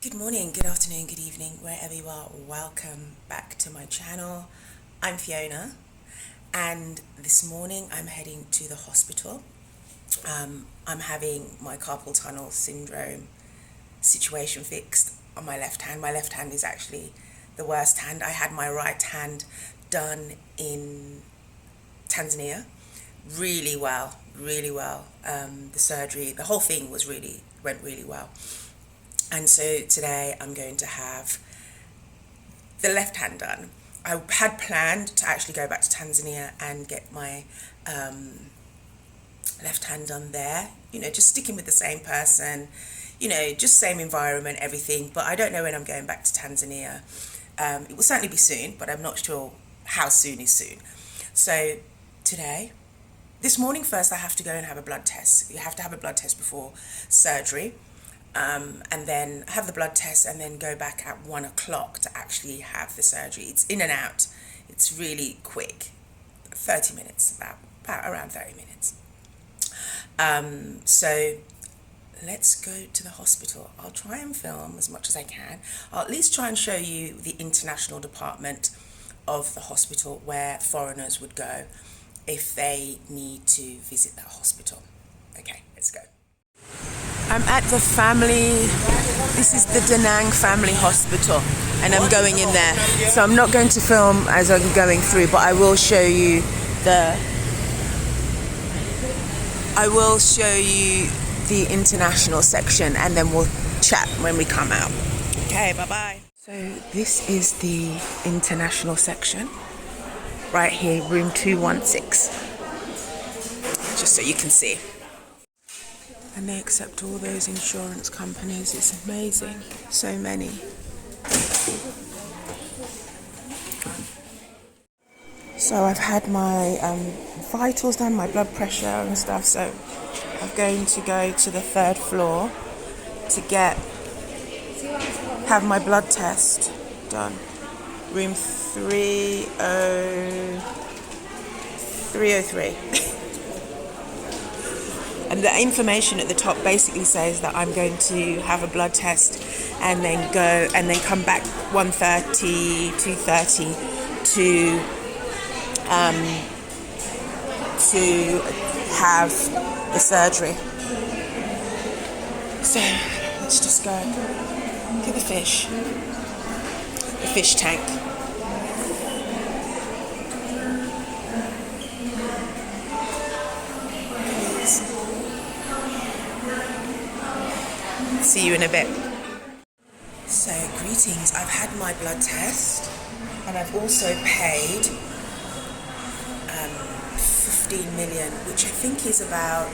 Good morning, good afternoon, good evening, wherever you are. Welcome back to my channel. I'm Fiona, and this morning I'm heading to the hospital. I'm having my carpal tunnel syndrome situation fixed on my left hand. My left hand is actually the worst hand. I had my right hand done in Tanzania. Really well. The surgery, the whole thing went really well. And so today I'm going to have the left hand done. I had planned to actually go back to Tanzania and get my left hand done there, just sticking with the same person, just same environment, everything. But I don't know when I'm going back to Tanzania. It will certainly be soon, but I'm not sure how soon is soon. So this morning first, I have to go and have a blood test. You have to have a blood test before surgery. And then have the blood test and then go back at 1 o'clock to actually have the surgery. It's in and out. It's really quick, 30 minutes, about around 30 minutes. So let's go to the hospital. I'll try and film as much as I can. I'll at least try and show you the international department of the hospital where foreigners would go if they need to visit that hospital. Okay, let's go. I'm at this is the Da Nang Family Hospital, and I'm going in there. So I'm not going to film as I'm going through, but I will show you the international section, and then we'll chat when we come out. Okay, bye-bye. So this is the international section, right here, room 216, just so you can see. And they accept all those insurance companies. It's amazing. So many. So I've had my vitals done, my blood pressure and stuff. So I'm going to go to the 3rd floor to have my blood test done. Room 303. And the information at the top basically says that I'm going to have a blood test and then come back 1:30, 2:30 to have the surgery. So let's just go to the fish tank. See you in a bit. So, greetings. I've had my blood test and I've also paid 15 million, which I think is about,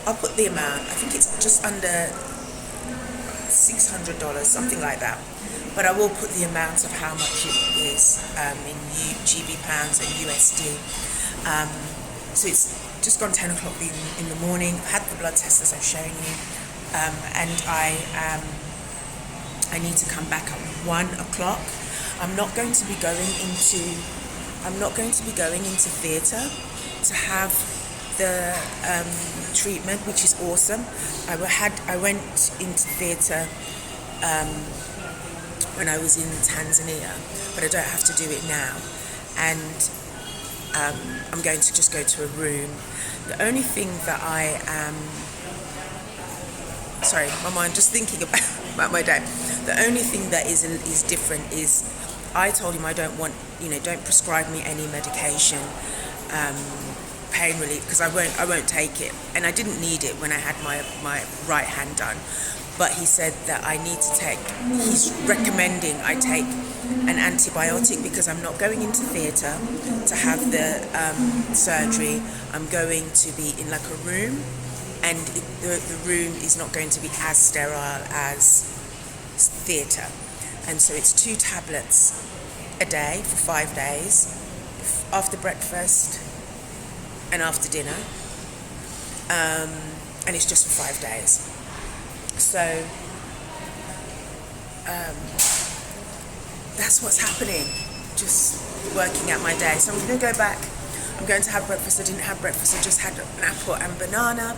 I'll put the amount, I think it's just under $600, something like that. But I will put the amount of how much it is in GB pounds and USD. So it's just gone 10 o'clock in the morning. I had the blood test as I've shown you. And I need to come back at 1 o'clock. I'm not going to be going into theatre to have the treatment, which is awesome. I went into theatre when I was in Tanzania, but I don't have to do it now. And I'm going to just go to a room. The only thing that I am sorry, my mind just thinking about my day. The only thing that is different is I told him I don't prescribe me any medication, pain relief, because I won't take it, and I didn't need it when I had my right hand done. But he said that he's recommending I take an antibiotic because I'm not going into theatre to have the surgery. I'm going to be in like a room. And the room is not going to be as sterile as theatre. And so it's 2 tablets a day for 5 days, after breakfast and after dinner. And it's just for 5 days. So that's what's happening, just working out my day. So I'm going to go back. I'm going to have breakfast. I didn't have breakfast. I just had an apple and banana.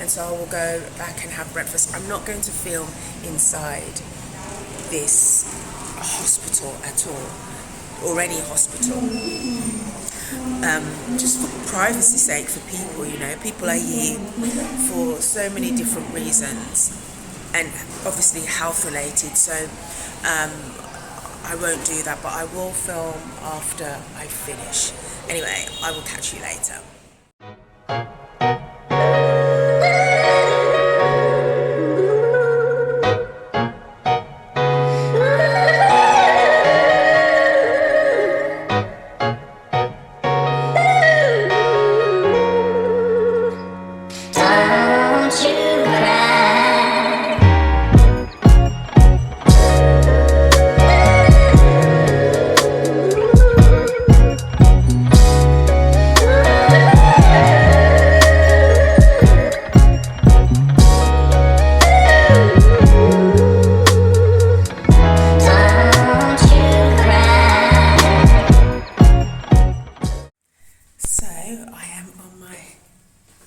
And so I will go back and have breakfast. I'm not going to film inside this a hospital at all, or any hospital. Just for privacy's sake for people, people are here for so many different reasons, and obviously health related, so I won't do that, but I will film after I finish. Anyway, I will catch you later.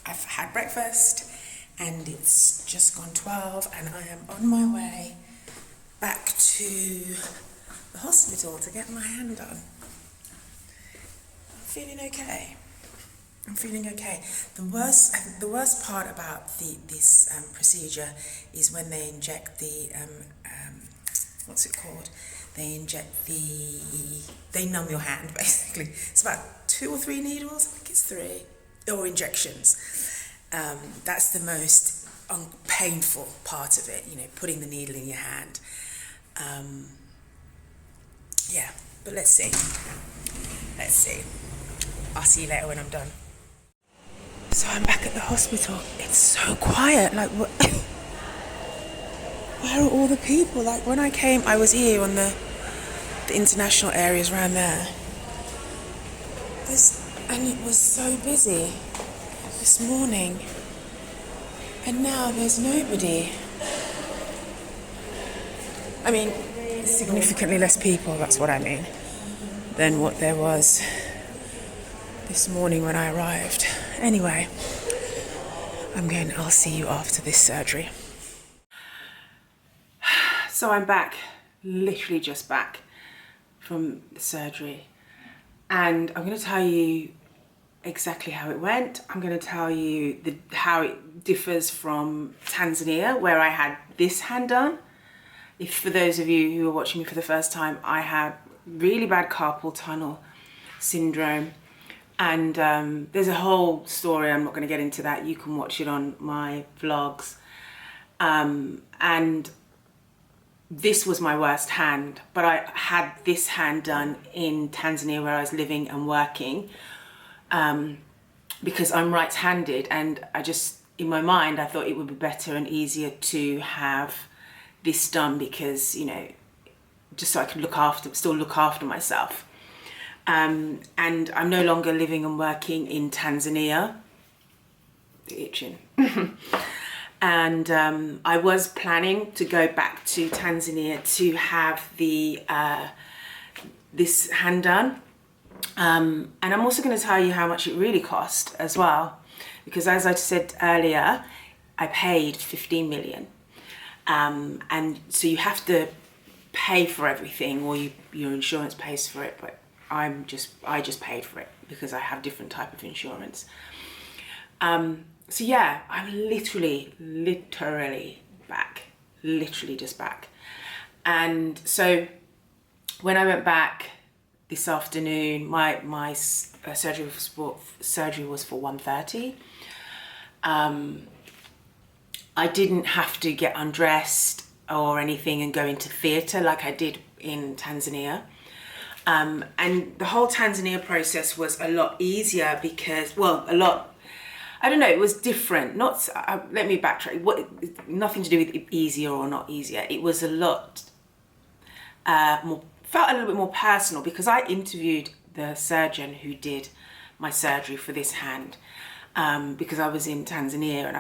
I've had breakfast and it's just gone 12 and I am on my way back to the hospital to get my hand done. I'm feeling okay. The worst part about this procedure is when they inject the what's it called? They numb your hand basically. It's about 2 or 3 needles. I think it's 3, or injections. That's the most painful part of it. Putting the needle in your hand. Yeah, but let's see. I'll see you later when I'm done. So I'm back at the hospital. It's so quiet. Like, what? Where are all the people? Like, when I came, I was here on the international areas around there. And it was so busy this morning. And now there's nobody. I mean, significantly less people, that's what I mean, than what there was this morning when I arrived. Anyway, I'll see you after this surgery. So I'm back, literally just back from the surgery. And I'm going to tell you exactly how it went. I'm going to tell you how it differs from Tanzania, where I had this hand done. If for those of you who are watching me for the first time, I had really bad carpal tunnel syndrome. And there's a whole story, I'm not going to get into that. You can watch it on my vlogs. And this was my worst hand, but I had this hand done in Tanzania where I was living and working, because I'm right-handed, and in my mind, I thought it would be better and easier to have this done because, just so I could still look after myself. And I'm no longer living and working in Tanzania. The itching. And I was planning to go back to Tanzania to have this hand done. And I'm also going to tell you how much it really cost as well, because as I said earlier, I paid 15 million. And so you have to pay for everything, or your insurance pays for it, but I just paid for it because I have different type of insurance. So yeah, I'm literally back, literally just back. And so when I went back this afternoon, my surgery was for 1:30. I didn't have to get undressed or anything and go into theatre like I did in Tanzania. And the whole Tanzania process was a lot easier because, it was different. Let me backtrack. Nothing to do with easier or not easier. It was a lot felt a little bit more personal because I interviewed the surgeon who did my surgery for this hand, because I was in Tanzania, and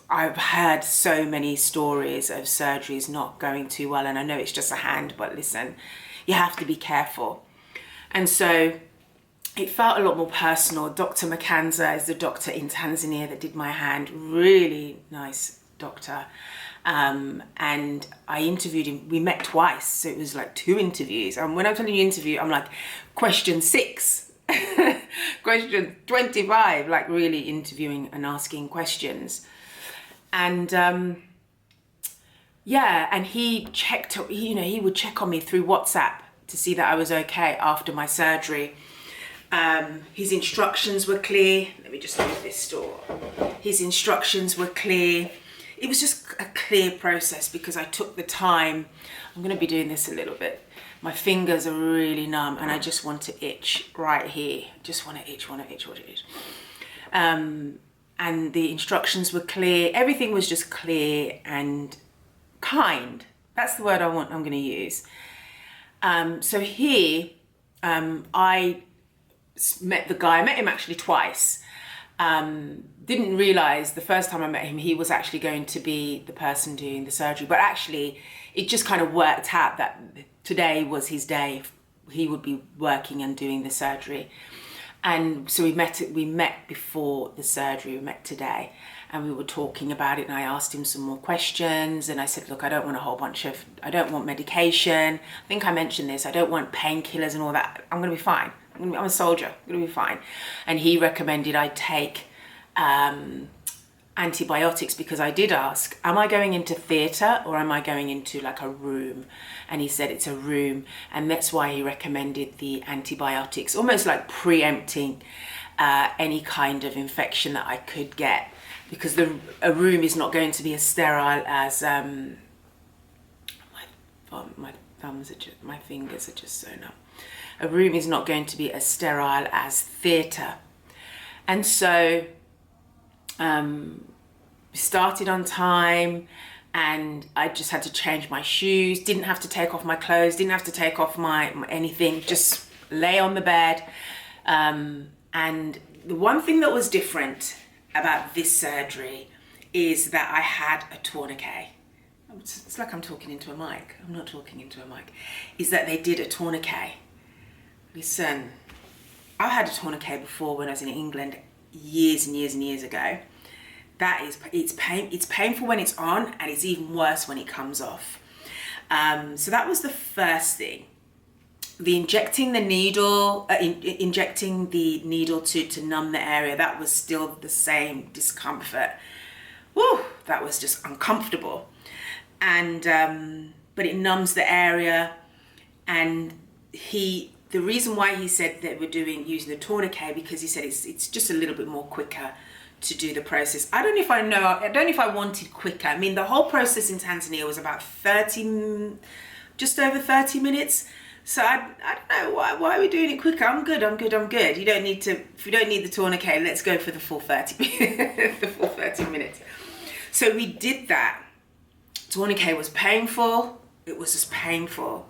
I've heard so many stories of surgeries not going too well, and I know it's just a hand, but listen, you have to be careful. And so it felt a lot more personal. Dr. Makanza is the doctor in Tanzania that did my hand, really nice doctor. And I interviewed him. We met twice, so it was like 2 interviews. And when I'm telling you interview, I'm like, question 6, question 25, like really interviewing and asking questions. And yeah, and he checked, you know, he would check on me through WhatsApp to see that I was okay after my surgery. His instructions were clear. Let me just move this door. His instructions were clear. It was just a clear process because I took the time. I'm going to be doing this a little bit. My fingers are really numb and I just want to itch right here. Just want to itch, want to itch, want to itch. And the instructions were clear. Everything was just clear and kind. That's the word I'm going to use. So here, I met the guy. I met him actually twice. Didn't realize the first time I met him, he was actually going to be the person doing the surgery. But actually, it just kind of worked out that today was his day. He would be working and doing the surgery. And so we met before the surgery, we met today. And we were talking about it and I asked him some more questions and I said, look, I don't want medication. I think I mentioned this. I don't want painkillers and all that. I'm going to be fine. I'm a soldier. I'm going to be fine. And he recommended I take antibiotics because I did ask, am I going into theatre or am I going into like a room? And he said it's a room. And that's why he recommended the antibiotics, almost like preempting any kind of infection that I could get. Because a room is not going to be as sterile as my fingers are just so numb. A room is not going to be as sterile as theatre. And so we started on time and I just had to change my shoes, didn't have to take off my clothes, didn't have to take off my anything, just lay on the bed. And the one thing that was different about this surgery is that I had a tourniquet. It's like I'm talking into a mic. I'm not talking into a mic. Is that they did a tourniquet. Listen, I had a tourniquet before when I was in England years and years and years ago. It's painful when it's on and it's even worse when it comes off. So that was the first thing. The injecting the needle to numb the area, that was still the same discomfort. Woo, that was just uncomfortable. And but it numbs the area. And the reason why he said that we're using the tourniquet, because he said it's just a little bit more quicker to do the process. I don't know if I wanted quicker. I mean, the whole process in Tanzania was about just over 30 minutes. So I don't know why are we doing it quicker. I'm good. You don't need to. If you don't need the tourniquet, let's go for the full 30 the full 30 minutes. So we did that. Tourniquet was painful. It was just painful.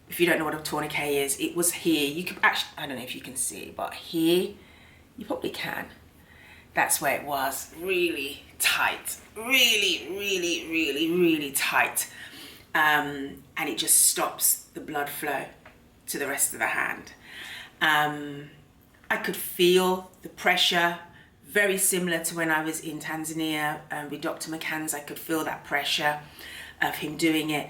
If you don't know what a tourniquet is, it was here. You could actually, I don't know if you can see, but here, you probably can. That's where it was. Really tight. Really, really, really, really tight. And it just stops the blood flow to the rest of the hand. I could feel the pressure, very similar to when I was in Tanzania with Dr. McCann's. I could feel that pressure of him doing it.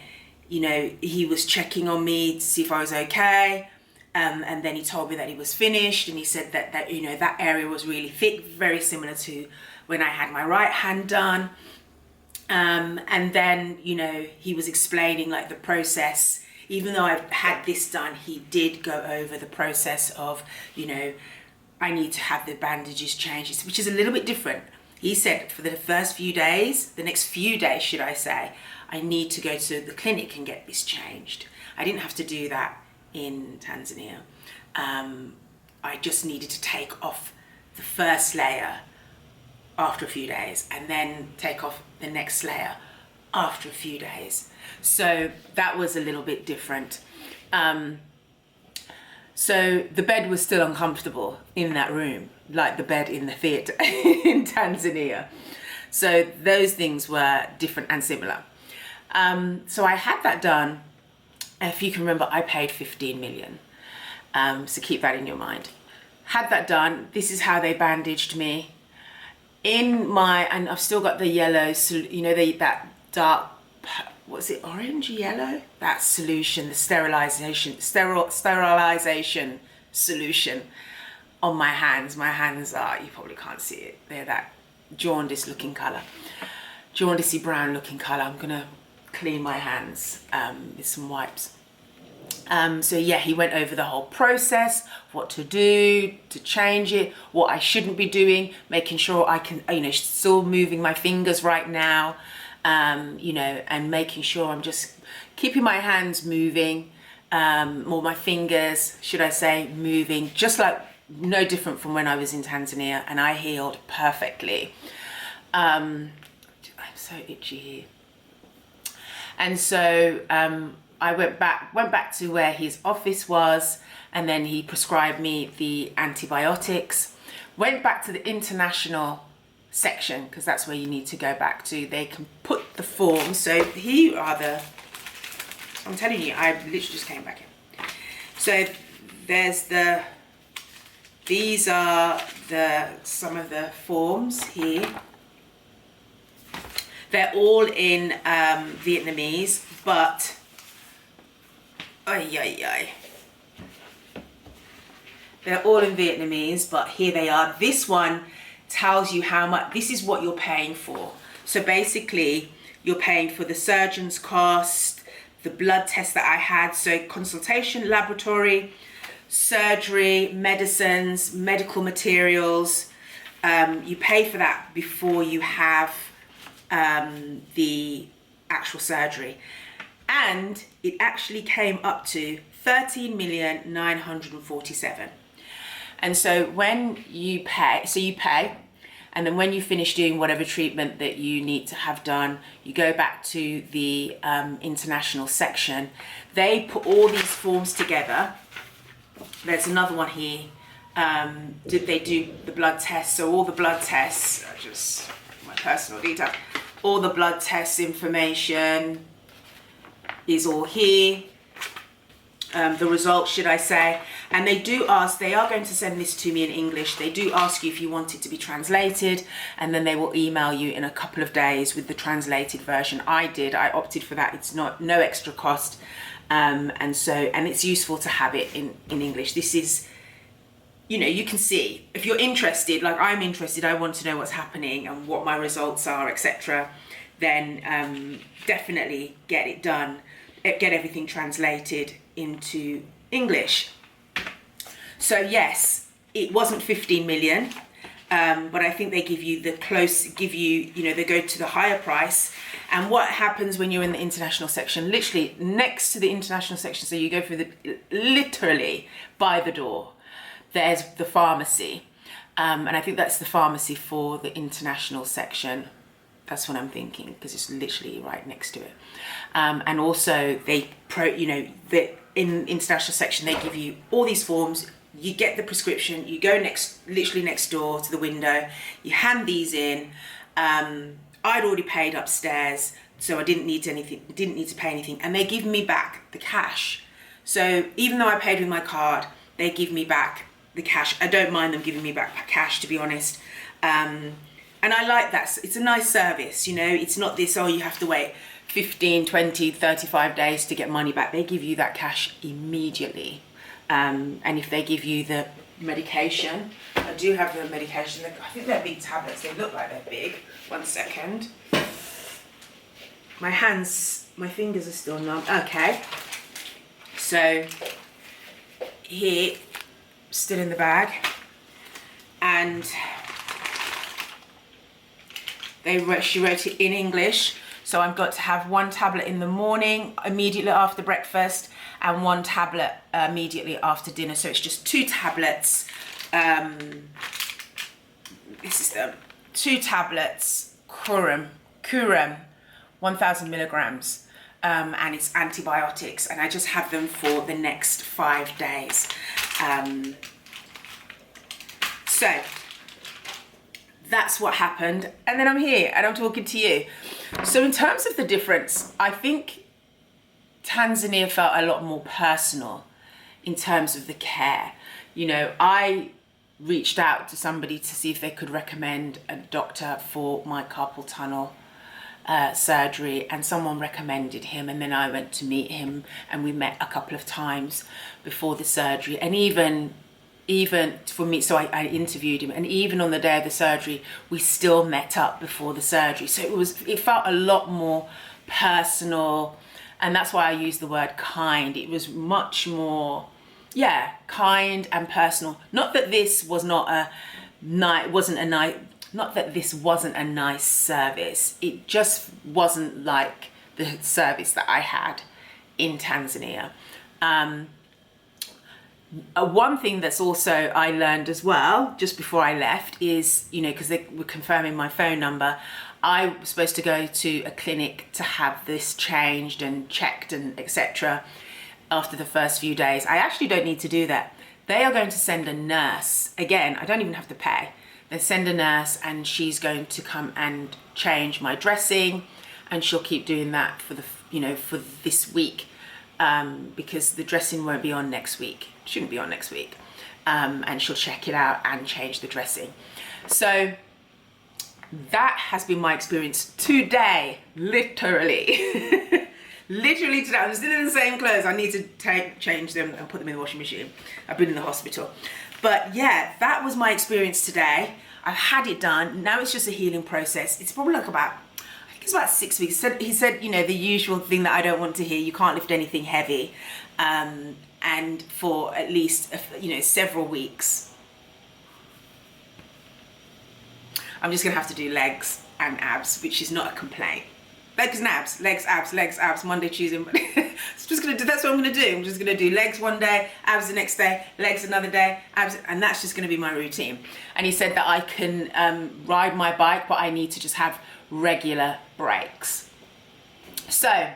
You know, he was checking on me to see if I was okay. And then he told me that he was finished, and he said that you know, that area was really thick, very similar to when I had my right hand done. And then, you know, he was explaining like the process. Even though I've had this done, he did go over the process of, you know, I need to have the bandages changed, which is a little bit different. He said for the first few days, the next few days, should I say, I need to go to the clinic and get this changed. I didn't have to do that in Tanzania. I just needed to take off the first layer after a few days and then take off the next layer after a few days. So that was a little bit different. So the bed was still uncomfortable in that room, like the bed in the theatre in Tanzania. So those things were different and similar. So I had that done. If you can remember, I paid 15 million. So keep that in your mind. Had that done. This is how they bandaged me. And I've still got the yellow, you know, that dark, what's it, orange, yellow? That solution, the sterilization solution on my hands. My hands are, you probably can't see it, they're that jaundice looking colour, jaundicey brown looking colour. I'm gonna clean my hands with some wipes. So yeah, he went over the whole process, what to do to change it, what I shouldn't be doing, making sure I can, you know, still moving my fingers right now, you know, and making sure I'm just keeping my hands moving, or my fingers, should I say, moving, just like no different from when I was in Tanzania, and I healed perfectly. I'm so itchy here. And so I went back to where his office was, and then he prescribed me the antibiotics. Went back to the international section, because that's where you need to go back to. They can put the forms. So here are the, I'm telling you, I literally just came back in. So there's the, these are some of the forms here. They're all in Vietnamese, but they're all in Vietnamese, but here they are. This one tells you how much, this is what you're paying for. So basically, you're paying for the surgeon's cost, the blood test that I had, so consultation, laboratory, surgery, medicines, medical materials. You pay for that before you have the actual surgery, and it actually came up to 13,947,000. And so when you pay, and then when you finish doing whatever treatment that you need to have done, you go back to the international section. They put all these forms together. There's another one here. Did they do the blood tests? So all the blood tests, just my personal detail, all the blood test information is all here. The results, should I say. And they do ask, they are going to send this to me in English. They do ask you if you want it to be translated, and then they will email you in a couple of days with the translated version. I opted for that. It's no extra cost. And it's useful to have it in English. This is, you know, you can see, if you're interested, like I'm interested, I want to know what's happening and what my results are, etc., then definitely get it done, get everything translated into English. So yes, it wasn't 15 million, but I think they give you they go to the higher price. And what happens when you're in the international section, literally next to the international section, so you go through literally by the door, there's the pharmacy. And I think that's the pharmacy for the international section. That's what I'm thinking, because it's literally right next to it. And also in international section, they give you all these forms. You get the prescription, you go literally next door to the window, you hand these in. I'd already paid upstairs, so I didn't need to pay anything, and they give me back the cash. So even though I paid with my card, they give me back the cash. I don't mind them giving me back cash, to be honest. And I like that. It's a nice service, you know. It's not this, oh, you have to wait 15, 20, 35 days to get money back. They give you that cash immediately. And if they give you the medication, I do have the medication. I think they're big tablets. They look like they're big. 1 second. My fingers are still numb. Okay. So here, still in the bag. And she wrote it in English. So I've got to have 1 tablet in the morning, immediately after breakfast, and 1 tablet immediately after dinner. So it's just 2 tablets. This is them. 2 tablets, Kurum, 1,000 milligrams, and it's antibiotics. And I just have them for the next 5 days. So that's what happened. And then I'm here and I'm talking to you. So in terms of the difference, I think Tanzania felt a lot more personal in terms of the care. You know, I reached out to somebody to see if they could recommend a doctor for my carpal tunnel surgery, and someone recommended him, and then I went to meet him, and we met a couple of times before the surgery. And even for me, so I interviewed him, and even on the day of the surgery we still met up before the surgery. So it felt a lot more personal, and that's why I use the word kind. It was much more, yeah, kind and personal. Not that this was not a not that this wasn't a nice service. It just wasn't like the service that I had in Tanzania. One thing that's also I learned as well just before I left is, you know, because they were confirming my phone number, I was supposed to go to a clinic to have this changed and checked and etc. after the first few days. I actually don't need to do that. They are going to send a nurse. Again, I don't even have to pay. They send a nurse, and she's going to come and change my dressing, and she'll keep doing that for for this week, because the dressing won't be on next week. It shouldn't be on next week, and she'll check it out and change the dressing. So that has been my experience today, literally. Literally today. I'm still in the same clothes. I need to change them and put them in the washing machine. I've been in the hospital. But yeah, that was my experience today. I've had it done. Now it's just a healing process. It's probably like I think it's about 6 weeks. He said, you know, the usual thing that I don't want to hear, you can't lift anything heavy. And for at least, several weeks. I'm just gonna have to do legs and abs, which is not a complaint. Legs and abs, legs, abs, Monday, Tuesday, that's what I'm gonna do. I'm just gonna do legs one day, abs the next day, legs another day, abs, and that's just gonna be my routine. And he said that I can ride my bike, but I need to just have regular breaks. So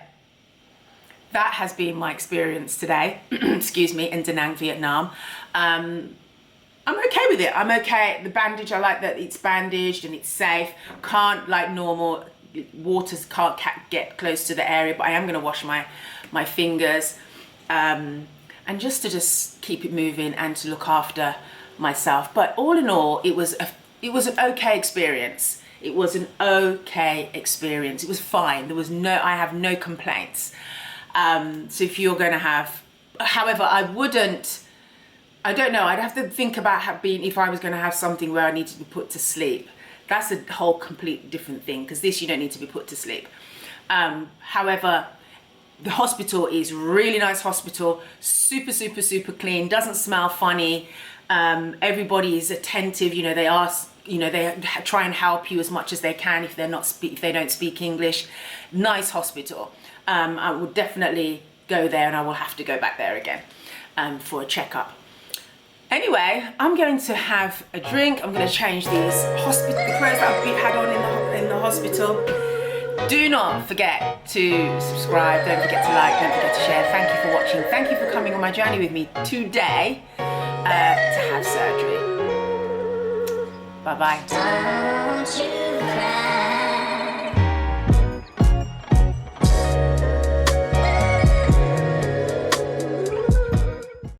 that has been my experience today, excuse me, in Da Nang, Vietnam. I'm okay with it. I'm okay. The bandage, I like that it's bandaged and it's safe. Can't, like normal, waters can't get close to the area, but I am going to wash my fingers, and just to keep it moving and to look after myself. But all in all, it was an okay experience. It was an okay experience. It was fine. I have no complaints. So if you're going to have, however, I don't know, I'd have to think about if I was going to have something where I need to be put to sleep. That's a whole complete different thing, because this you don't need to be put to sleep. However, the hospital is really nice hospital, super, super, super clean, doesn't smell funny. Everybody is attentive, they ask, they try and help you as much as they can if they don't speak English. Nice hospital. I will definitely go there, and I will have to go back there again for a checkup. Anyway, I'm going to have a drink. I'm going to change the clothes that I've had on in the hospital. Do not forget to subscribe. Don't forget to like. Don't forget to share. Thank you for watching. Thank you for coming on my journey with me today to have surgery. Bye-bye.